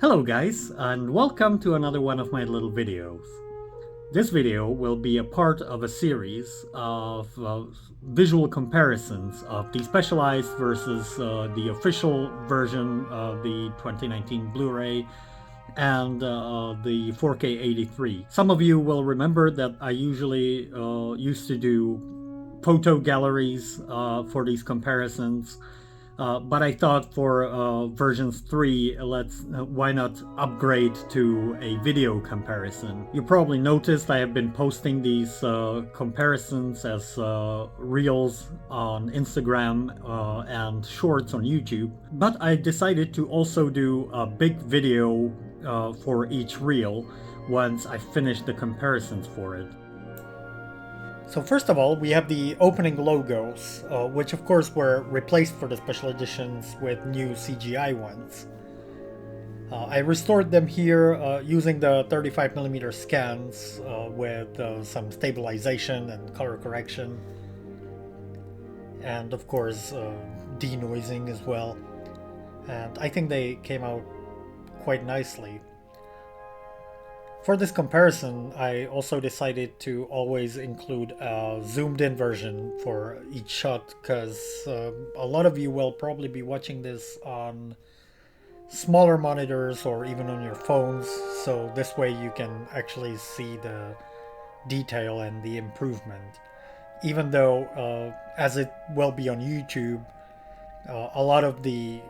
Hello guys, and welcome to another one of my little videos. This video will be a part of a series of visual comparisons of the Specialized versus the official version of the 2019 Blu-ray and the 4K 83. Some of you will remember that I usually used to do photo galleries for these comparisons. But I thought for versions 3, why not upgrade to a video comparison? You probably noticed I have been posting these comparisons as reels on Instagram and shorts on YouTube, but I decided to also do a big video for each reel once I finished the comparisons for it. So first of all, we have the opening logos, which of course were replaced for the special editions with new CGI ones. I restored them here using the 35mm scans with some stabilization and color correction, and of course denoising as well. And I think they came out quite nicely. For this comparison, I also decided to always include a zoomed in version for each shot, because a lot of you will probably be watching this on smaller monitors or even on your phones, so this way you can actually see the detail and the improvement. Even though, as it will be on YouTube, a lot of the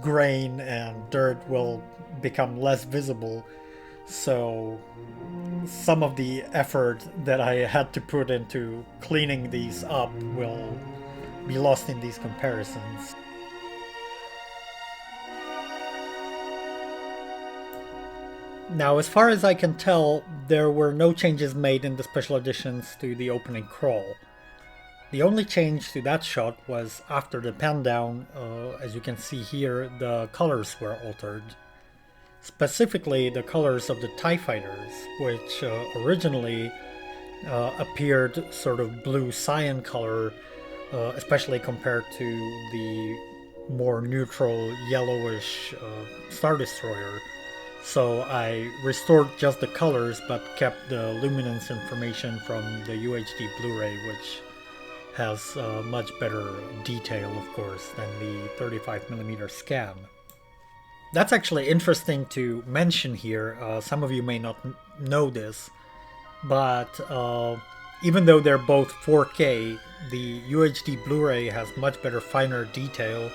grain and dirt will become less visible. So some of the effort that I had to put into cleaning these up will be lost in these comparisons. Now, as far as I can tell, there were no changes made in the special editions to the opening crawl. The only change to that shot was after the pan down. As you can see here, the colors were altered. Specifically the colors of the TIE Fighters, which originally appeared sort of blue cyan color, especially compared to the more neutral yellowish Star Destroyer. So I restored just the colors but kept the luminance information from the UHD Blu-ray, which has much better detail, of course, than the 35mm scan. That's actually interesting to mention here. Some of you may not know this, but even though they're both 4K, the UHD Blu-ray has much better finer detail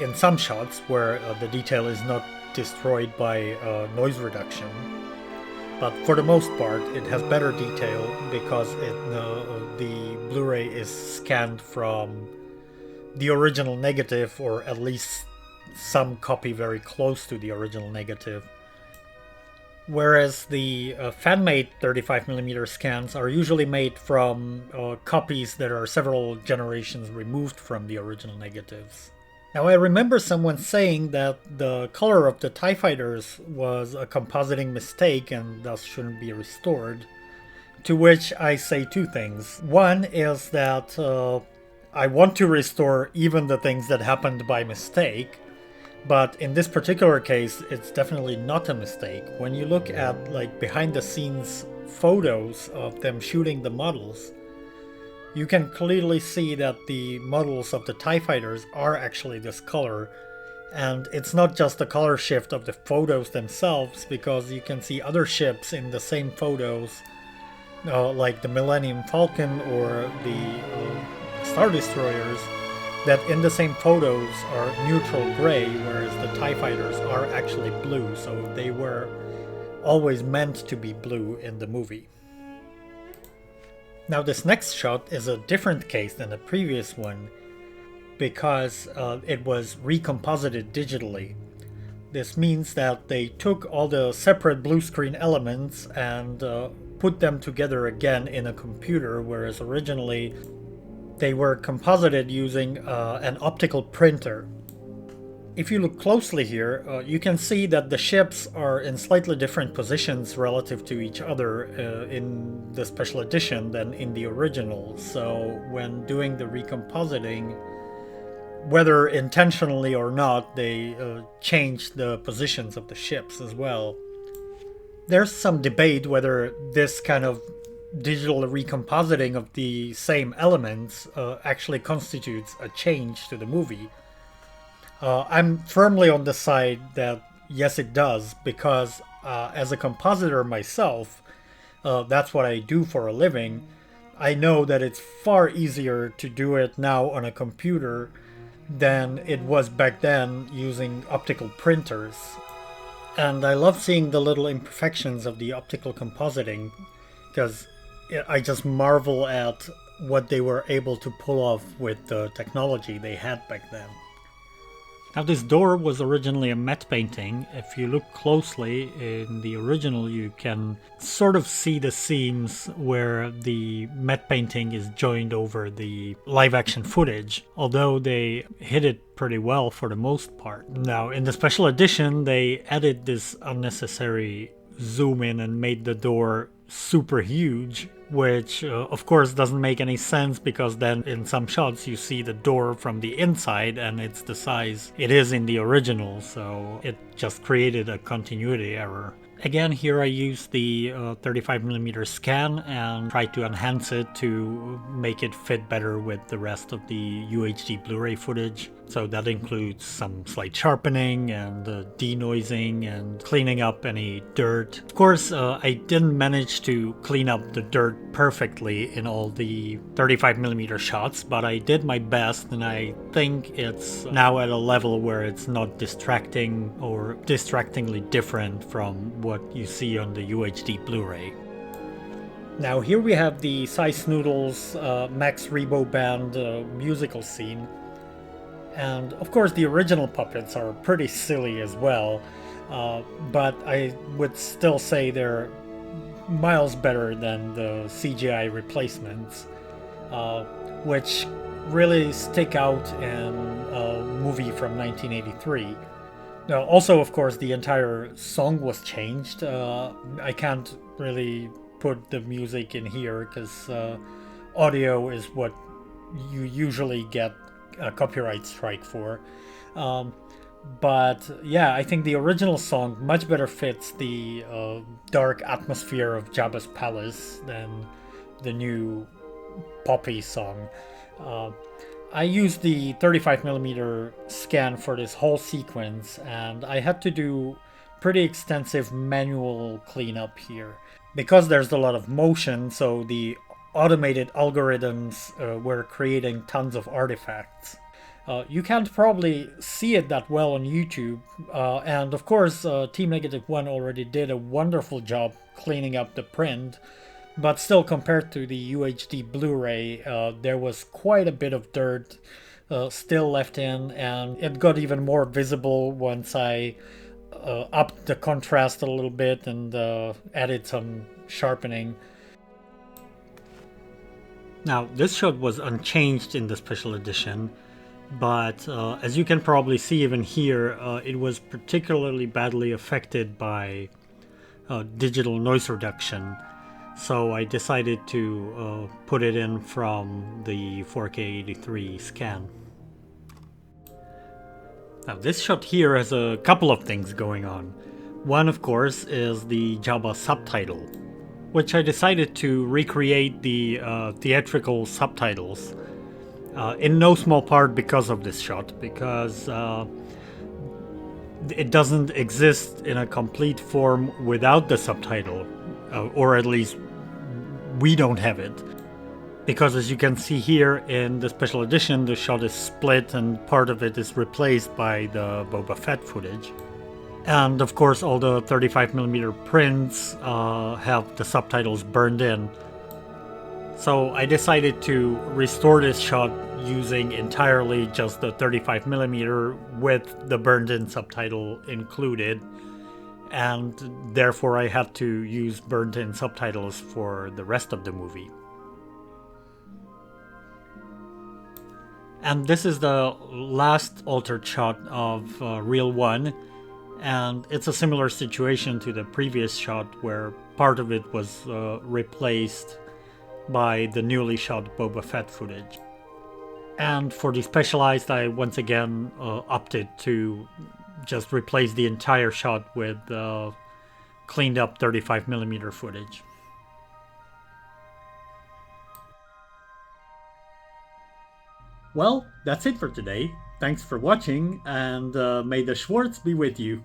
in some shots where the detail is not destroyed by noise reduction. But for the most part, it has better detail because the Blu-ray is scanned from the original negative, or at least some copy very close to the original negative. Whereas the fan-made 35mm scans are usually made from copies that are several generations removed from the original negatives. Now, I remember someone saying that the color of the TIE Fighters was a compositing mistake and thus shouldn't be restored, to which I say two things. One is that I want to restore even the things that happened by mistake, but in this particular case, it's definitely not a mistake. When you look at like behind the scenes photos of them shooting the models, you can clearly see that the models of the TIE Fighters are actually this color. And it's not just the color shift of the photos themselves, because you can see other ships in the same photos, like the Millennium Falcon or the Star Destroyers, that in the same photos are neutral gray, whereas the TIE Fighters are actually blue, so they were always meant to be blue in the movie. Now, this next shot is a different case than the previous one, because it was recomposited digitally. This means that they took all the separate blue screen elements and put them together again in a computer, whereas originally they were composited using an optical printer. If you look closely here, you can see that the ships are in slightly different positions relative to each other in the special edition than in the original. So when doing the recompositing, whether intentionally or not, they changed the positions of the ships as well. There's some debate whether this kind of digital recompositing of the same elements actually constitutes a change to the movie. I'm firmly on the side that yes, it does, because as a compositor myself, that's what I do for a living. I know that it's far easier to do it now on a computer than it was back then using optical printers. And I love seeing the little imperfections of the optical compositing, because I just marvel at what they were able to pull off with the technology they had back then. Now, this door was originally a matte painting. If you look closely in the original, you can sort of see the seams where the matte painting is joined over the live action footage, although they hid it pretty well for the most part. Now, in the special edition, they added this unnecessary zoom in and made the door super huge, which of course doesn't make any sense, because then in some shots you see the door from the inside and it's the size it is in the original, so it just created a continuity error. Again, here I used the 35mm scan and tried to enhance it to make it fit better with the rest of the UHD Blu-ray footage. So that includes some slight sharpening and denoising and cleaning up any dirt. Of course, I didn't manage to clean up the dirt perfectly in all the 35mm shots, but I did my best, and I think it's now at a level where it's not distracting or distractingly different from what you see on the UHD Blu-ray. Now here we have the Size Noodles Max Rebo Band musical scene. And of course the original puppets are pretty silly as well, but I would still say they're miles better than the CGI replacements, which really stick out in a movie from 1983. Now, also, of course, the entire song was changed. I can't really put the music in here because audio is what you usually get a copyright strike for. But yeah, I think the original song much better fits the dark atmosphere of Jabba's palace than the new poppy song. I used the 35mm scan for this whole sequence, and I had to do pretty extensive manual cleanup here. Because there's a lot of motion, so the automated algorithms were creating tons of artifacts. You can't probably see it that well on YouTube, and of course Team -1 already did a wonderful job cleaning up the print, but still, compared to the UHD Blu-ray, there was quite a bit of dirt still left in, and it got even more visible once I upped the contrast a little bit and added some sharpening. Now, this shot was unchanged in the special edition, but as you can probably see even here, it was particularly badly affected by digital noise reduction. So I decided to put it in from the 4K83 scan. Now, this shot here has a couple of things going on. One, of course, is the Jabba subtitle, which I decided to recreate the theatrical subtitles, in no small part because of this shot, because it doesn't exist in a complete form without the subtitle, or at least we don't have it. Because as you can see here in the special edition, the shot is split and part of it is replaced by the Boba Fett footage. And of course all the 35mm prints have the subtitles burned in. So I decided to restore this shot using entirely just the 35mm with the burned in subtitle included. And therefore I had to use burned in subtitles for the rest of the movie. And this is the last altered shot of Reel 1, and it's a similar situation to the previous shot where part of it was replaced by the newly shot Boba Fett footage. And for the specialized, I once again opted to just replace the entire shot with cleaned up 35mm footage. Well, that's it for today. Thanks for watching, and may the Schwartz be with you.